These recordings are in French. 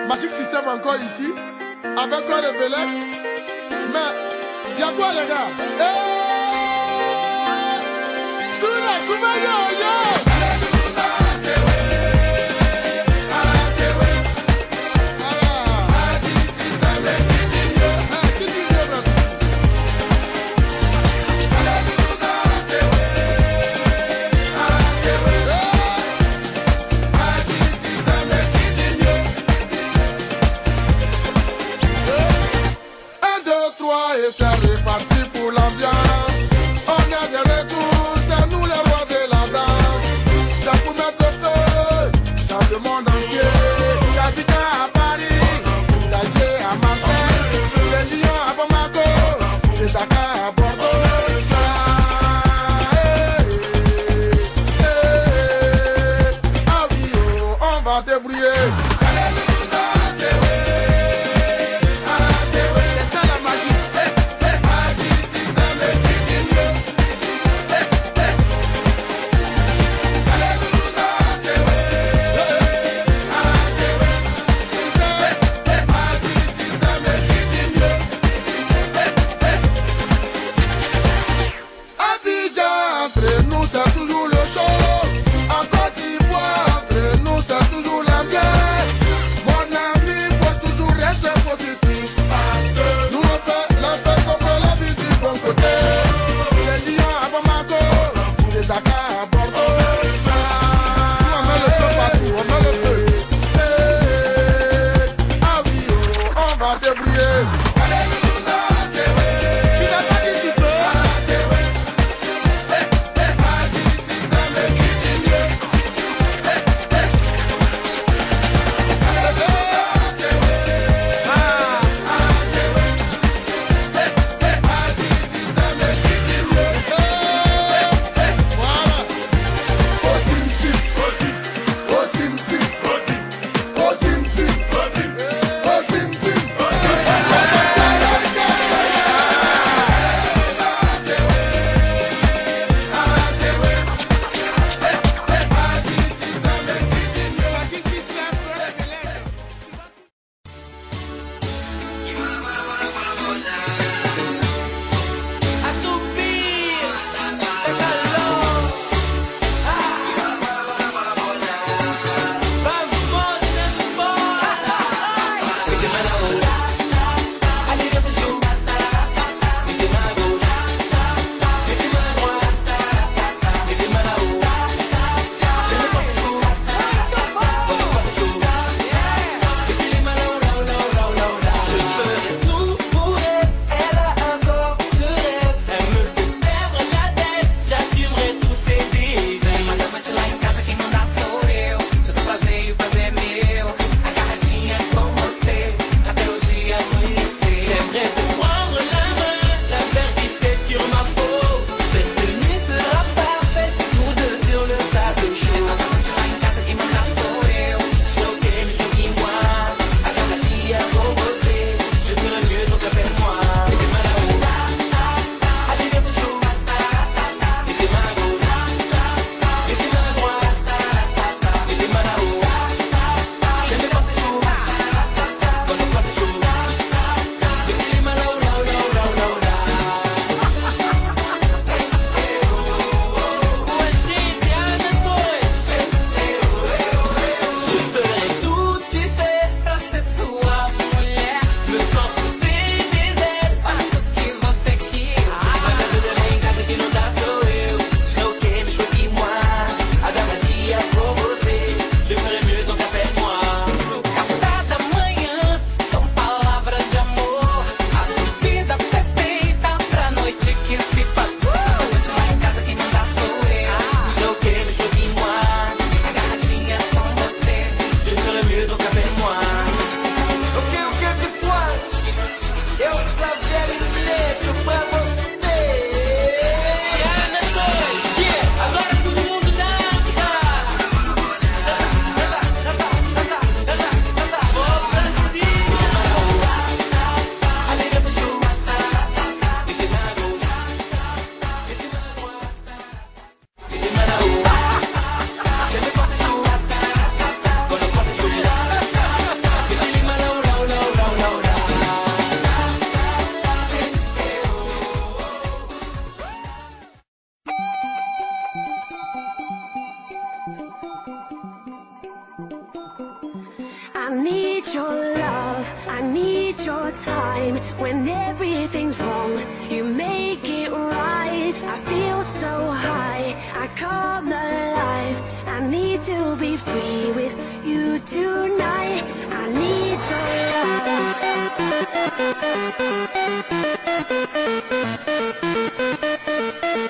Magic System encore ici, avec quoi de Belek. Mais, y'a quoi les gars? Souna, comment yo? Et c'est reparti pour l'ambiance. On est de retour, c'est nous les rois de la danse. C'est pour mettre le feu dans le monde entier. J'habite à Paris, d'Alger à Marseille, de Lyon à Bamako, de Dakar à Bordeaux. Ah oui, oh, on va débrouiller. Entre nous c'est toujours le show. En Côte d'Ivoire, entre nous c'est toujours l'ambiance. need your love, I need your time. When everything's wrong, you make it right. I feel so high, I come alive. I need to be free with you tonight. I need your love.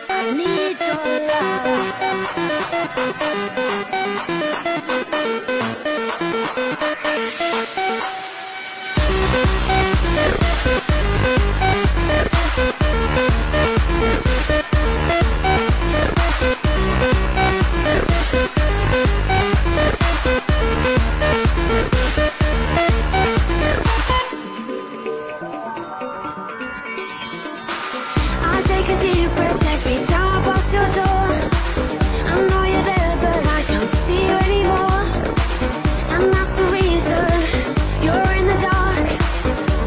I need your love. I take a deep breath every time I pass your door. I know you're there, but I can't see you anymore. And that's the reason you're in the dark.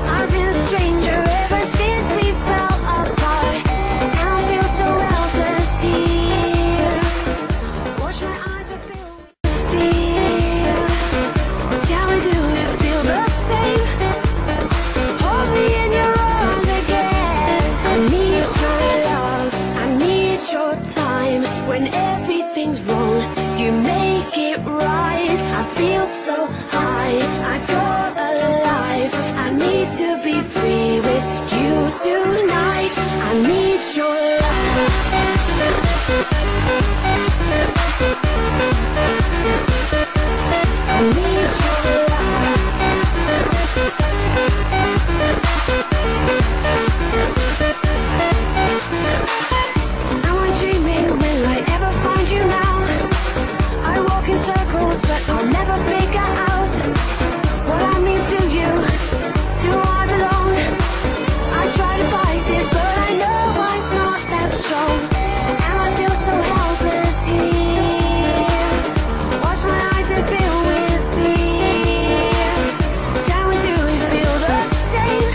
I've been a stranger ever since we fell apart. And I feel so helpless here. Watch my eyes are filled with fear. Tell me, do you feel the same? Hold me in your arms again. I need your love, I need your time. When everything's wrong, you make it right. I feel so high, I come alive. I need to be free with you tonight. I need your love. I need your love. Am I dreaming? Will I ever find you now? I walk in circles, but I'll never figure out what I mean to you. Do I belong? I try to fight this, but I know I'm not that strong. And I feel so helpless here. Watch my eyes and fill with fear. Tell me, do you feel the same?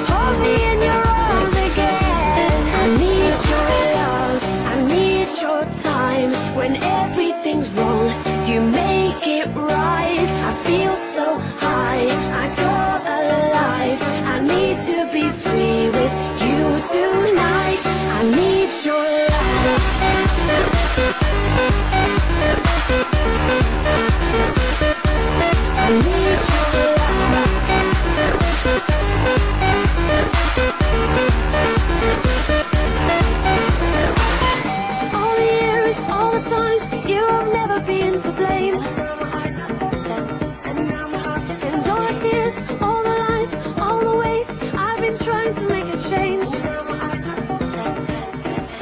Hold me in your arms again. I need your love, I need your time. When everything's wrong, you make it right. I feel so high, I come alive. I need to be free with you tonight. I need your love. I need your love. All the years, all the times, you have never been to blame. And all the tears, all the lies, all the ways I've been trying to make a change.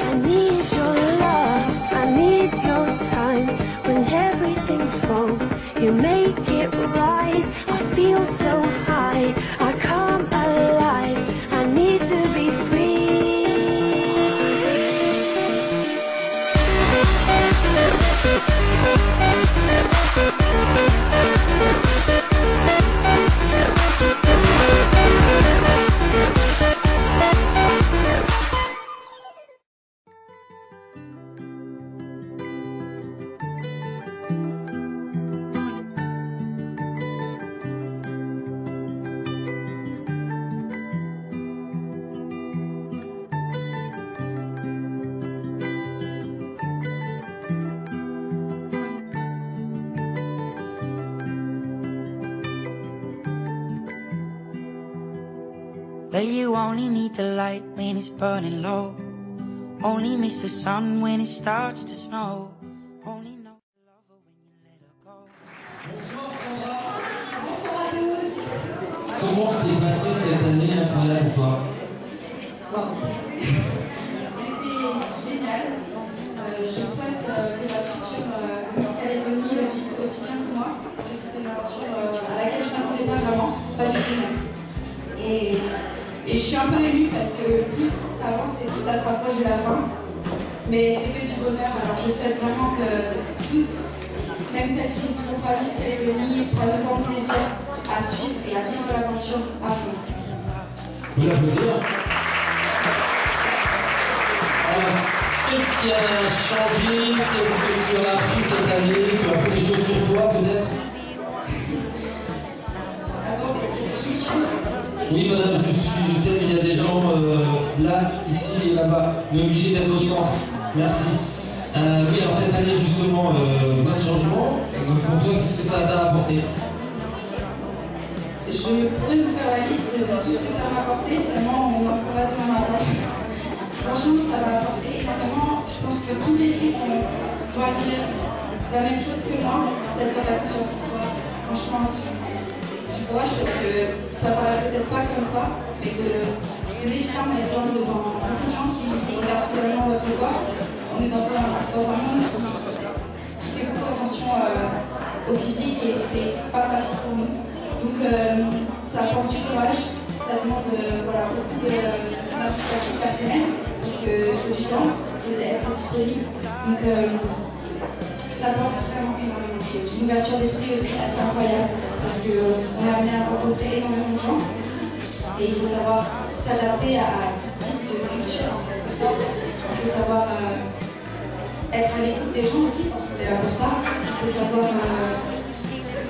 I need your love, I need your time. When everything's wrong, you make it right. I feel so high, I come alive. I need to be free. Well, you only need the light when it's burning low. Only miss the sun when it starts to snow. Only know the lover when you let her go. Bonsoir Sandra. Bonsoir à tous. Comment s'est passée cette année incroyable pour toi? C'était génial. Je souhaite que la future Miss Calédonie vive aussi bien que moi, parce que c'était une aventure à laquelle je n'attendais pas vraiment, pas du tout même. Et je suis un peu émue parce que plus ça avance et plus ça se rapproche de la fin. Mais c'est que du bonheur, alors je souhaite vraiment que toutes, même celles qui ne seront pas Miss Calédonie, prennent autant de plaisir à suivre et à vivre l'aventure à fond. Vous applaudir. Qu'est-ce qui a changé? Qu'est-ce que tu as appris cette année? Tu as appris des choses sur toi peut-être? Oui, madame, je sais, mais il y a des gens là, ici et là-bas. Mais obligé d'être au centre. Merci. Oui, alors cette année, justement, pas de changement. Donc, pour toi, qu'est-ce que ça t'a apporté? Je pourrais vous faire la liste de tout ce que ça m'a apporté, seulement on n'en prend pas demain matin. Franchement, ça m'a apporté énormément. Je pense que tous les filles vont dire la même chose que moi, c'est-à-dire la confiance en soi. Franchement, du courage parce que ça paraît peut-être pas comme ça, mais de défier les gens devant beaucoup de gens qui regardent seulement votre corps. On est dans un monde qui fait beaucoup attention au physique et c'est pas facile pour nous. Donc ça apporte du courage, ça demande beaucoup d'implication personnelle, parce qu'il faut du temps, il faut être disponible. Donc ça apporte vraiment énormément de choses. Une ouverture d'esprit aussi assez incroyable, parce qu'on est amené à rencontrer énormément de gens, et il faut savoir s'adapter à tout type de culture en quelque sorte. Il faut savoir être à l'écoute des gens aussi, parce qu'on est là pour ça. Il faut savoir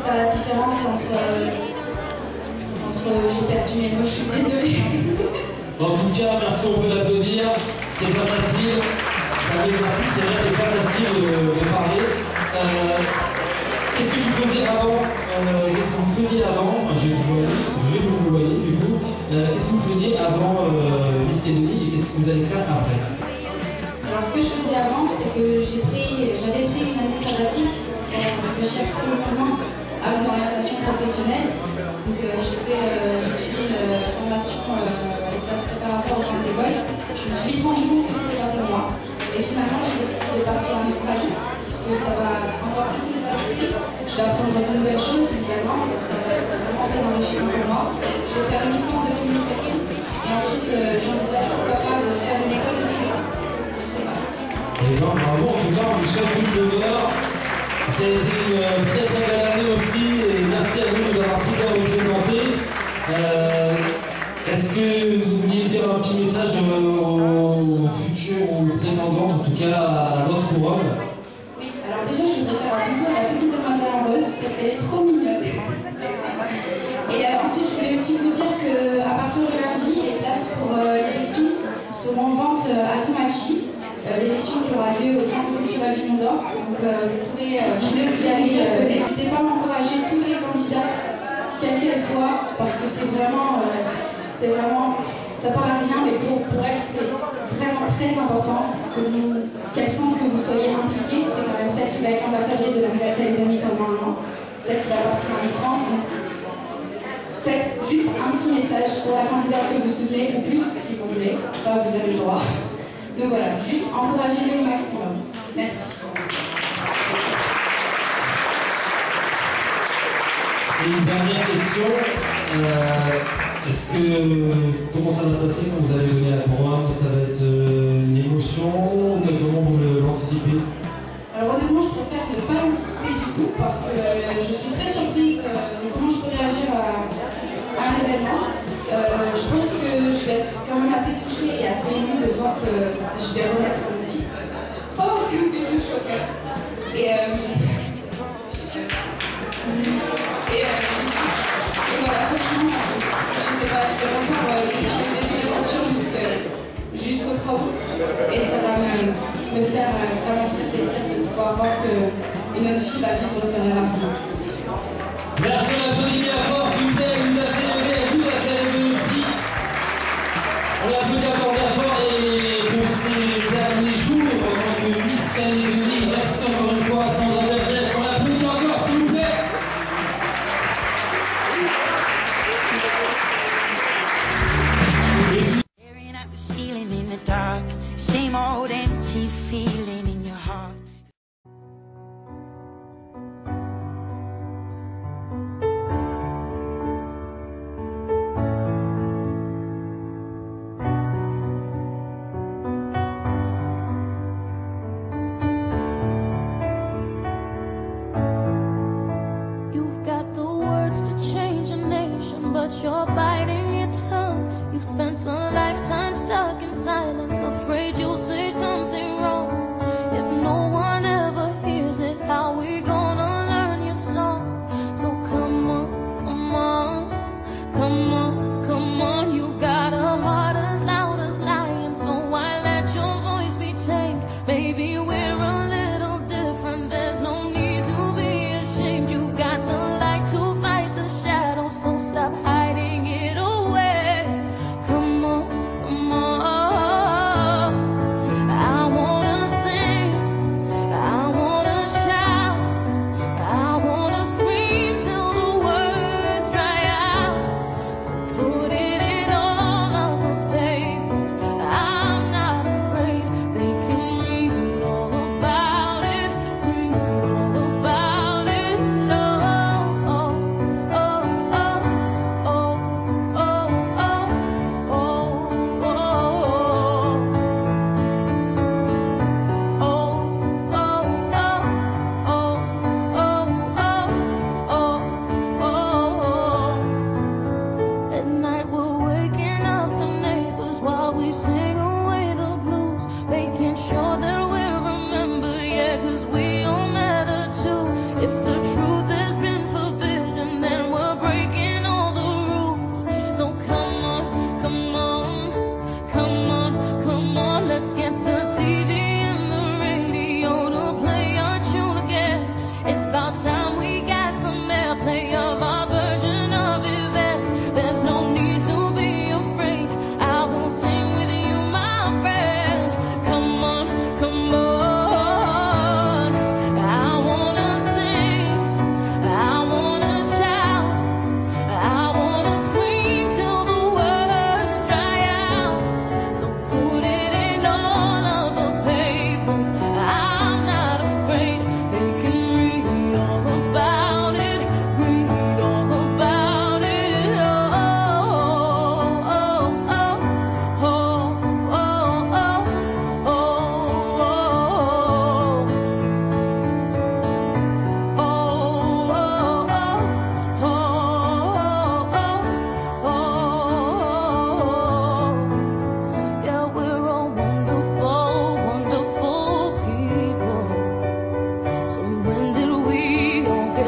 faire la différence entre j'ai perdu mes mots, je suis désolée. En tout cas, merci, on peut l'applaudir. C'est pas facile. Ça m'exercice, c'est vrai, c'est pas facile de parler. Qu'est-ce que tu faisais avant? Qu'est-ce que vous faisiez avant? Je vais vous voyer du coup. Qu'est-ce que vous faisiez avant Miss Calédonie et qu'est-ce que vous allez faire après? Alors, ce que je faisais avant, c'est que j'avais pris une année sabbatique pour réfléchir complètement à mon orientation professionnelle. Donc, j'ai suivi une formation de classe préparatoire aux grandes écoles. Je me suis vite rendu compte que c'était pas pour moi. Et finalement, j'ai décidé de partir en Australie, parce que ça va encore plus m'intéresser. Je vais apprendre de nouvelles choses, évidemment, donc ça va être vraiment très enrichissant pour moi. Je vais faire une licence de communication, et ensuite, j'envisage pourquoi pas de faire une école de cinéma. Je sais pas. Et bien, bravo, en tout cas, on vous souhaite tout le bonheur. Ça a été une très très belle année aussi, et merci à vous de nous avoir si bien représenté. Est-ce que vous vouliez dire un petit message aux futurs ou prétendants, en tout cas à votre couronne? Oui, alors déjà je voudrais faire un bisou à la petite demoiselle en rose, parce qu'elle est trop mignonne. Et ensuite je voulais aussi vous dire qu'à partir de lundi, les places pour l'élection seront en vente à Tomachi. L'élection qui aura lieu au Centre culturel du Mont d'Or. Donc vous pourrez, je voulais aussi aller dire, n'hésitez pas à encourager toutes les candidates, quelles qu'elles soient, parce que c'est vraiment, ça paraît rien, mais pour elles c'est vraiment très important qu'elles sentent que vous soyez impliquées. C'est quand même celle qui va être ambassadrice de la Nouvelle-Calédonie pendant un an, celle qui va partir en Miss France. Donc, faites juste un petit message pour la candidate que vous soutenez, ou plus si vous voulez, ça vous avez le droit. Donc voilà, juste encouragez-les au maximum. Merci. Et une dernière question. Comment ça va se passer quand vous allez venir à la couronne? Ça va être une émotion? Comment vous l'anticipez? Alors honnêtement, je préfère ne pas l'anticiper du tout parce que je suis très surprise de comment je peux réagir à un événement. Je pense que je vais être quand même assez touchée et assez émue de voir que je vais remettre le titre. Oh, ça me fait tout chaud au cœur. Et voilà, franchement, je sais pas, je vais encore depuis le début de l'aventure jusqu'au 30. Et ça va me faire vraiment très plaisir de pouvoir voir qu'une autre fille va vivre ce rêve. Merci, on applaudit bien fort, s'il vous plaît, vous avez levé à tout, la Calédonie aussi. On l'applaudit encore bien fort et pour ces derniers jours, en tant que Miss Calédonie, merci encore une fois à Sandra Bergès. On l'applaudit encore, s'il vous plaît. Staring at the ceiling in the dark, same old empty feeling in your heart. You've got the words to change a nation, but you're biting your tongue. You've spent a lifetime stuck in silence, afraid you'll say something wrong. If no one ever hears it, how we gonna learn your song? So come on, come on, come on, come on.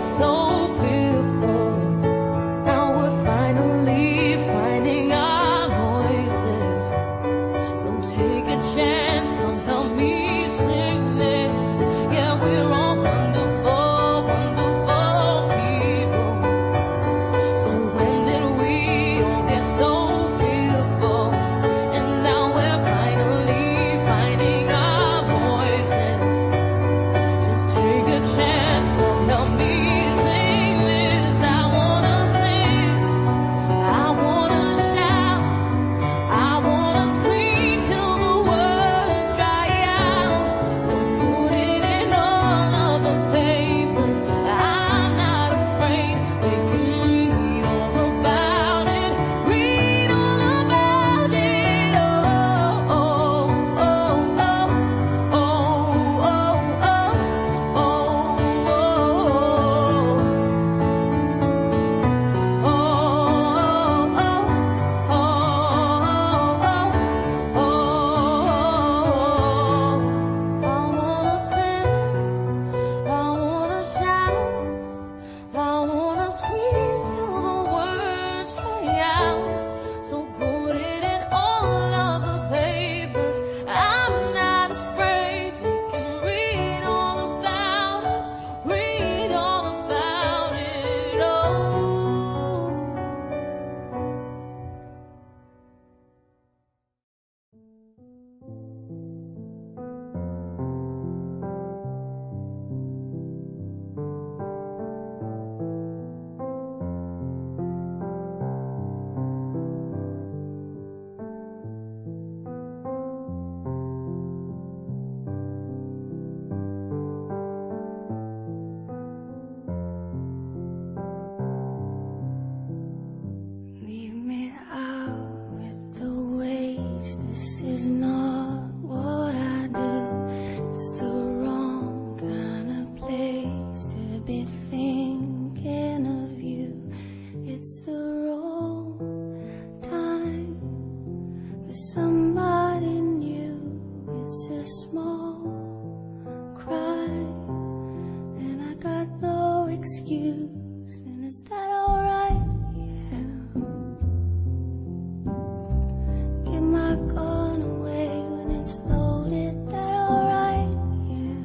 were so fearful. Now we're finally finding our voices. So take a chance, come help me sing this. Yeah, we're all wonderful, wonderful people. So when did we all get so fearful? And now we're finally finding our voices. Just take a chance, come help me sing this. I wanna sing, I wanna shout, I wanna scream till the words dry out. So put it in all of the papers. I'm not afraid, we can read all about it. Read all about it. Oh, oh, oh, oh, oh, oh, oh, I wanna sing, I wanna shout, I wanna scream till the words dry out. So put it in all of the papers. I'm not afraid, they can read all about it. Read all about it. Oh. Leave me out with the waste. This is not what I do. It's the wrong kind of place to be thinking of you. It's the wrong time for somebody new. It's a small cry, and I got no excuse. And is that alright? Yeah. Give my gun away when it's loaded. That alright? Yeah.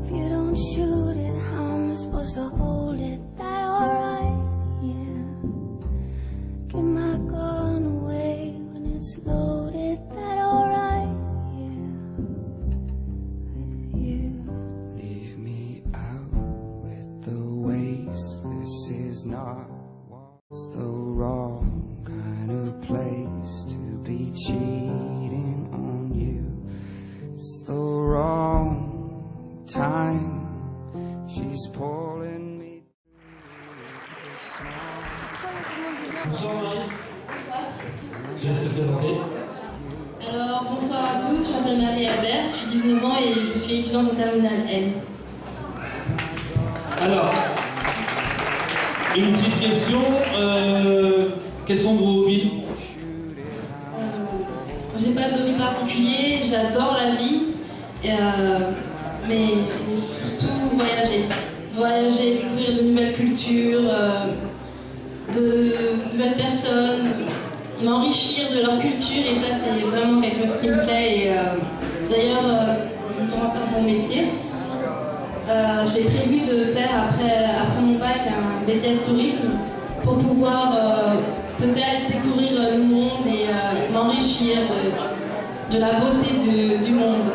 If you don't shoot it, how am I supposed to hold it? That alright? Yeah. Give my gun away when it's loaded. That alright? Yeah. With you. Leave me out with the waste. This is not what's the wrong kind of place to be cheating on you. It's the wrong time. She's pulling me through. It's a small Bonsoir Marie. Je laisse te présenter. Alors, bonsoir à tous, je m'appelle Marie Albert, j'ai 19 ans et je suis étudiante en terminale N. Alors, une petite question. Quels sont vos hobbies? J'ai pas d'hobby particulier, j'adore la vie, mais surtout voyager. Voyager, découvrir de nouvelles cultures, de nouvelles personnes, m'enrichir de leur culture, et ça c'est vraiment quelque chose qui me plaît. Et d'ailleurs, je tombe à faire un bon métier. J'ai prévu de faire après mon bac un BTS tourisme pour pouvoir peut-être découvrir le monde et m'enrichir de la beauté du monde.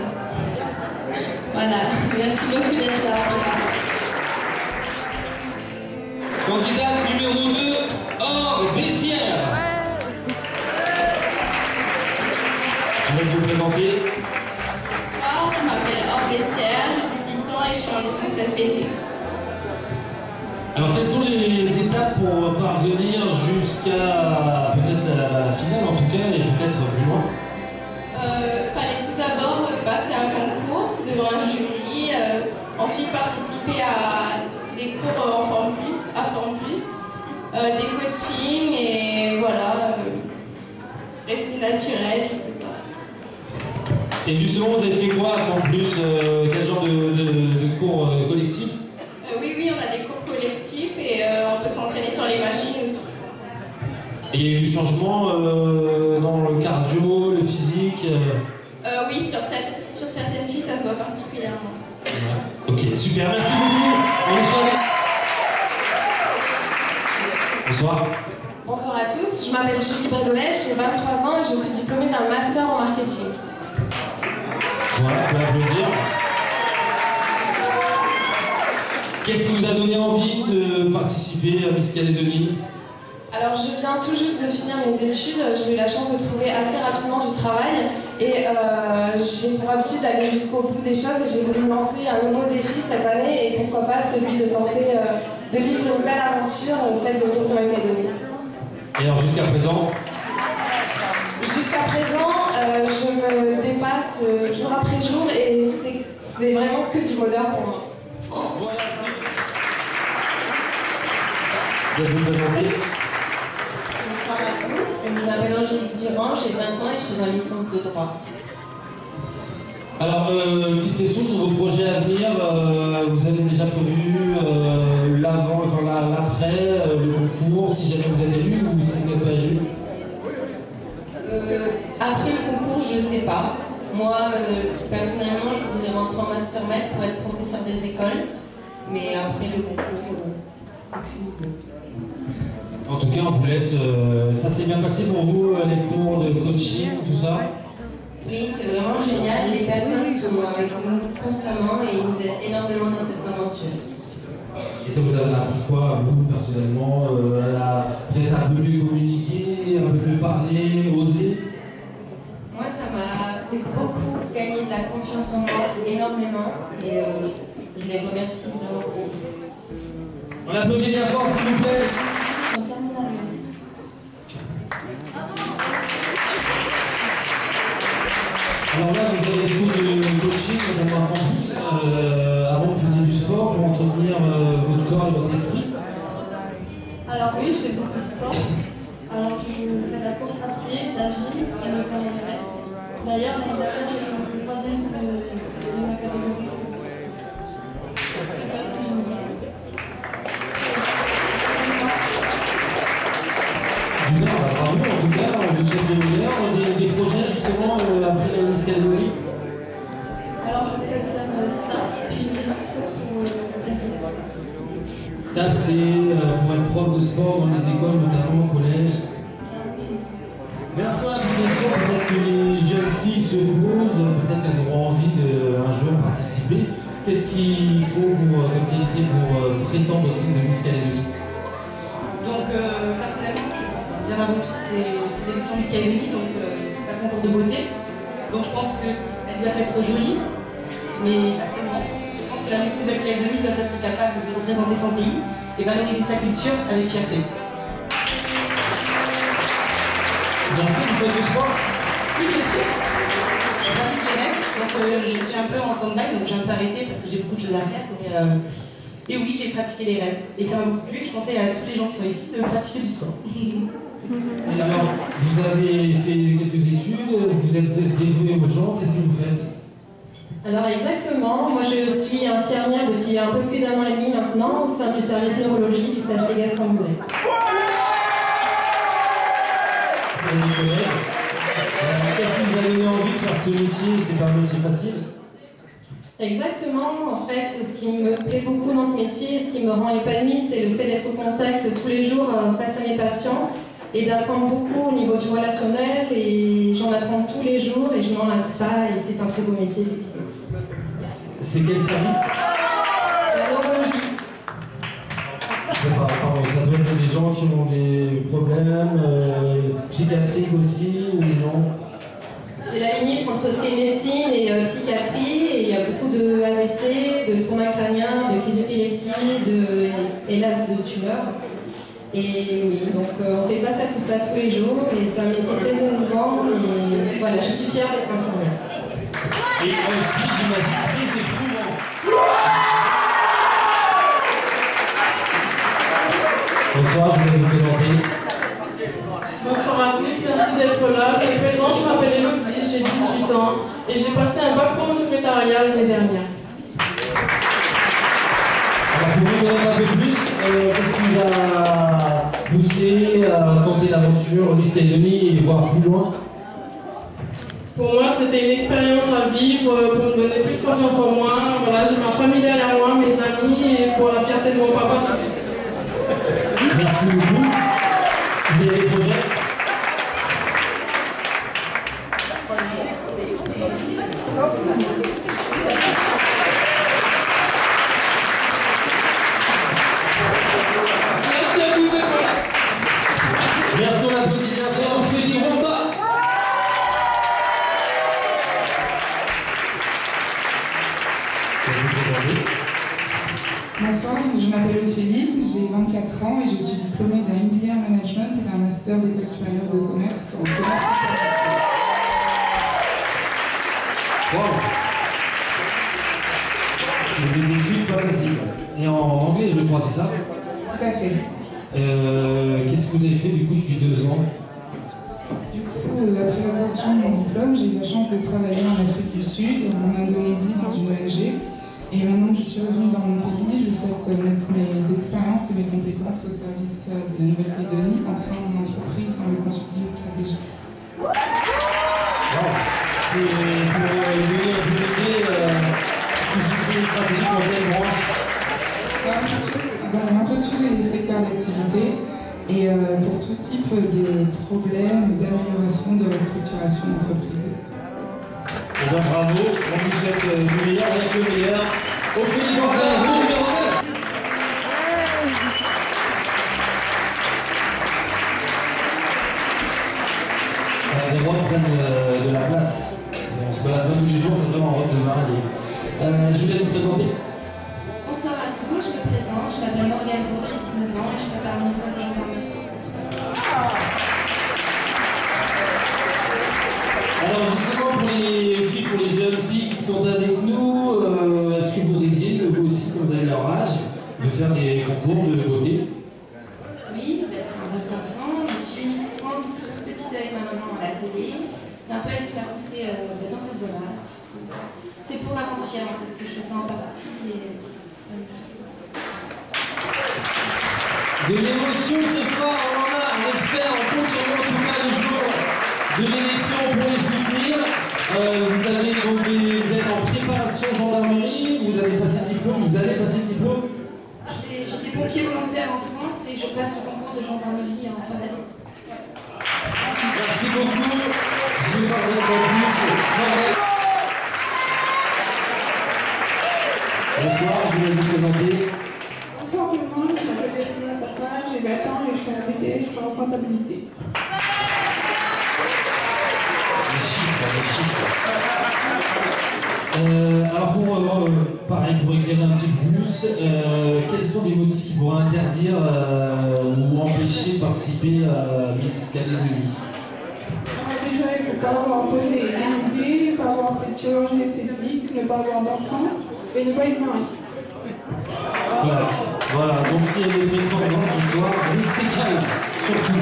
Voilà, merci beaucoup d'être là. Candidate numéro 2, Or Bessières. Je laisse vous présenter. Bonsoir, je m'appelle Or Bessières, j'ai 18 ans et je suis en licence SVT. Alors, quelles sont les étapes pour parvenir jusqu'à peut-être la finale en tout cas et peut-être plus loin? Fallait tout d'abord passer un concours devant un jury, ensuite participer à des cours en Forme Plus, à Forme Plus, des coachings et voilà, rester naturel, je sais pas. Et justement, vous avez fait quoi à Forme Plus? Quel genre de cours collectifs? Oui, on a changements dans le cardio, le physique Oui, sur certaines filles, ça se voit particulièrement. Ouais. Ok, super, merci beaucoup. Bonsoir. Bonsoir. Bonsoir à tous, je m'appelle Julie Bredolet, j'ai 23 ans et je suis diplômée d'un master en marketing. Voilà, on peut applaudir. Qu'est-ce qui vous a donné envie de participer à Miss Calédonie? Alors je viens tout juste de finir mes études, j'ai eu la chance de trouver assez rapidement du travail et j'ai pour habitude d'aller jusqu'au bout des choses et j'ai voulu lancer un nouveau défi cette année et pourquoi pas celui de tenter de vivre une belle aventure, celle de Miss Nouvelle-Calédonie. Et alors jusqu'à présent? Jusqu'à présent, je me dépasse jour après jour et c'est vraiment que du bonheur pour moi. Voilà, vous vous présenter? Bonsoir à tous, je m'appelle Angélique Durand, j'ai 20 ans et je suis en licence de droit. Alors, petite question sur vos projets à venir. Vous avez déjà prévu l'avant, enfin l'après, le concours, si jamais vous êtes élu ou si vous n'êtes pas élu? Après le concours, je ne sais pas. Moi, personnellement, je voudrais rentrer en master maître pour être professeur des écoles. Mais après le concours, aucune idée. En tout cas, on vous laisse. Ça s'est bien passé pour vous, les cours de coaching, tout ça? Oui, c'est vraiment génial. Les personnes sont avec nous constamment et ils nous aident énormément dans cette aventure. Et ça vous a appris quoi, vous, personnellement? Peut-être un peu mieux communiquer, un peu plus parler, oser? Moi, ça m'a fait beaucoup gagner de la confiance en moi, énormément. Et je les remercie vraiment beaucoup. On applaudit bien fort, s'il vous plaît. Alors là, vous avez des cours de coaching, notamment en plus. Avant, vous faisiez du sport pour entretenir votre corps et votre esprit? Alors oui, je fais beaucoup de sport. Alors je fais de la course à pied, de la gym et notamment de rêve. D'ailleurs, l'année dernière, j'ai fait le 3e de ma catégorie. Du Nord, bravo, en tout cas, on vous souhaite le meilleur. Des projets justement après la Miss Calédonie? Alors je souhaite faire stage, puis une structure pour STAPS, c'est pour être prof de sport dans les écoles, notamment au collège. Merci à la question. Peut-être que les jeunes filles se posent, peut-être qu'elles auront envie de un jour participer. Qu'est-ce qu'il faut pour qualité pour prétendre au titre de Miss Calédonie? Donc personnellement, bien avant tout, c'est l'élection Miss Calédonie, donc c'est pas un concours de beauté. Donc je pense qu'elle doit être jolie, mais assez bon. Je pense que la Miss Nouvelle-Calédonie doit être capable de représenter son pays et valoriser sa culture avec fierté. Merci, vous faites du sport? Oui, bien sûr. Je pratique les rêves, donc je suis un peu en stand-by, donc j'ai un peu arrêté parce que j'ai beaucoup de choses à faire. Et oui, j'ai pratiqué les rêves. Et ça m'a beaucoup plu, je conseille à tous les gens qui sont ici de pratiquer du sport. Et alors, vous avez fait quelques études, vous êtes dévoué aux gens, qu'est-ce que vous faites? Alors exactement, moi je suis infirmière depuis un peu plus d'1 an et demi maintenant au sein du service neurologie du CHT Gaston-Mouret. Qu'est-ce qui vous a donné envie de faire ce métier? C'est pas un métier facile? Exactement, en fait, ce qui me plaît beaucoup dans ce métier, ce qui me rend épanouie, c'est le fait d'être au contact tous les jours face à mes patients et d'apprendre beaucoup au niveau du relationnel et j'en apprends tous les jours et je m'en lasse pas et c'est un très beau métier effectivement. C'est quel service? La neurologie. Je sais pas, pardon, ça doit être des gens qui ont des problèmes psychiatriques aussi ou non? C'est la limite entre ce qui est médecine et psychiatrie, et il y a beaucoup de AVC, de trauma crânien, de crise d'épilepsie, hélas de tumeurs. Et oui, donc on fait face à tout ça tous les jours, et c'est un métier très émouvant, et voilà, je suis fière d'être infirmière. Et aussi, j'imagine, très éprouvant. Bonsoir, je vais vous présenter. Bonsoir à tous, merci d'être là. Je me présente, je m'appelle Elodie, j'ai 18 ans et j'ai passé un bac pro secrétariat l'année dernière. Alors pour vous donner un peu plus, qu'est-ce qui vous a poussé à tenter l'aventure Miss Calédonie et voir plus loin? Pour moi, c'était une expérience à vivre pour me donner plus confiance en moi. Voilà, j'ai ma famille derrière moi, mes amis, et pour la fierté de mon papa surtout. Merci beaucoup. Vous avez des projets? Merci à vous. Merci, on applaudit bien fort. On fait des Rwanda. Bonsoir, je m'appelle Ophélie, j'ai 24 ans et je suis diplômée d'un MBA en management et d'un master d'école supérieure de commerce en commerce international. Wow. C'est des études pas faciles. Et en anglais, je crois, c'est ça? Tout à fait. Qu'est-ce que vous avez fait du coup depuis 2 ans? Du coup, après l'obtention de mon diplôme, j'ai eu la chance de travailler en Afrique du Sud, en Indonésie dans une ONG. Et maintenant que je suis revenue dans mon pays, je souhaite mettre mes expériences et mes compétences au service de la Nouvelle-Calédonie, enfin mon entreprise dans le consulting stratégique. Wow. C'est pour donner un peu d'idée, consulting stratégique dans quelle branche? Dans un peu tous les secteurs d'activité et pour tout type de problèmes d'amélioration de la structuration d'entreprise. Eh bien, bravo, on vous souhaite du meilleur avec le meilleur. Ophélie Gonzalez, vous numéro 9. Les rois prennent de la place. On se balade pas tous les jours, c'est vraiment en robe de mariée. Je vous laisse vous présenter. Bonsoir à tous, je me présente, je m'appelle Morgane Vaux, j'ai 19 ans et je suis parmi les Alors justement pour les jeunes filles qui sont avec nous, est-ce que vous rêviez aussi quand vous avez leur âge de faire des concours de beauté? Oui, c'est un rêve d'enfant. Je suis Miss France toute petite avec ma maman à la télé. C'est un peu elle qui m'a poussée dans cette voie-là. C'est pour avant-hier en fait que je fais ça en partie. De l'émotion ce soir, on espère, on compte sur vous en tout cas le jour de l'élection pour les soutenir. Vous êtes en préparation gendarmerie, vous avez passé le diplôme, vous allez passer le diplôme? J'étais pompier volontaire en France et je passe au concours de gendarmerie en fin d'année. Merci beaucoup. Je vous en donne plus. Bonsoir, je vais vous présenter. Bonsoir tout le monde, je m'appelle Yasmina Papa, j'ai 20 ans et je fais un BTS en comptabilité. Les chiffres. Alors pareil, pour éclairer un petit peu plus, quels sont les motifs qui pourraient interdire ou empêcher de participer à Miss Calédonie? Déjà, il ne faut pas avoir posé une idée, ne pas avoir fait de chirurgie esthétique, ne pas avoir d'enfant et ne pas être marié. Voilà, donc s'il y a des prétendants ce soir, restez calme, surtout.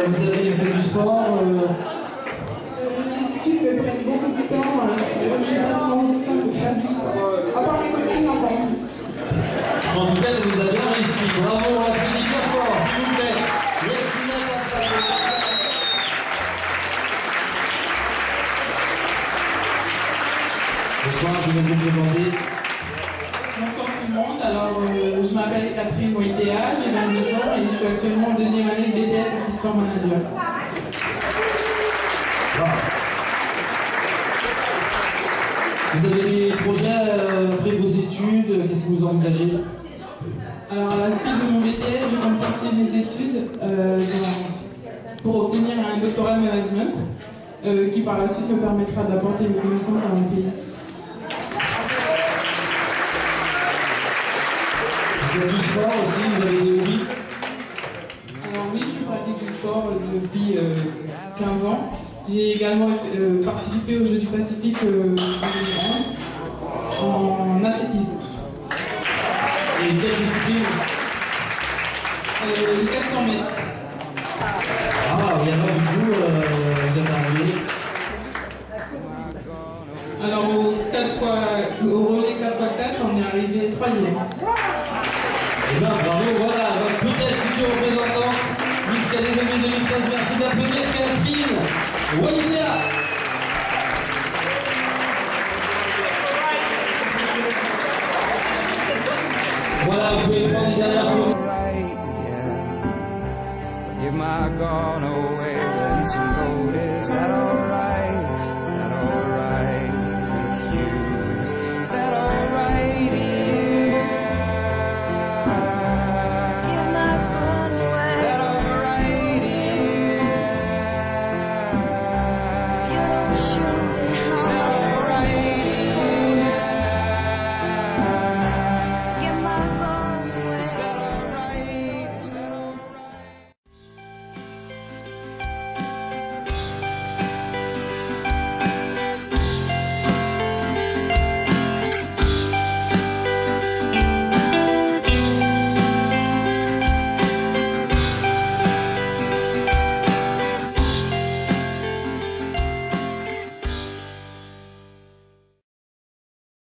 Vous avez fait du sport Les études me prennent beaucoup de temps, j'ai pas trop envie de faire du sport. À part les coachings, encore plus. En tout cas, ça vous a bien réussi. Bravo, on applaudit bien fort, s'il vous plaît. Bonsoir, je vais vous présenter. Bonsoir tout le monde, alors je m'appelle Catherine Moïdéa, j'ai 22 ans et je suis actuellement en 2e année de BTS assistant manager. Vous avez des projets après vos études, qu'est-ce que vous envisagez? Alors à la suite de mon BTS, je compte poursuivre mes études pour obtenir un doctorat de management qui par la suite me permettra d'apporter mes connaissances à mon pays. Vous faites du sport aussi, vous avez des hobbies? Alors oui, je pratique du sport depuis 15 ans. J'ai également participé aux Jeux du Pacifique en athlétisme. Et quelle discipline? 400 mètres. Ah, et alors du coup, vous êtes arrivé? Alors au relais 4x4, on est arrivé 3e. Eh bien, bravo, voilà, votre peut-être future représentante Miss Academy 2013. Merci d'applaudir Catherine Waidia. Voilà, vous pouvez prendre une dernière photo. Give my gone away, let some notice that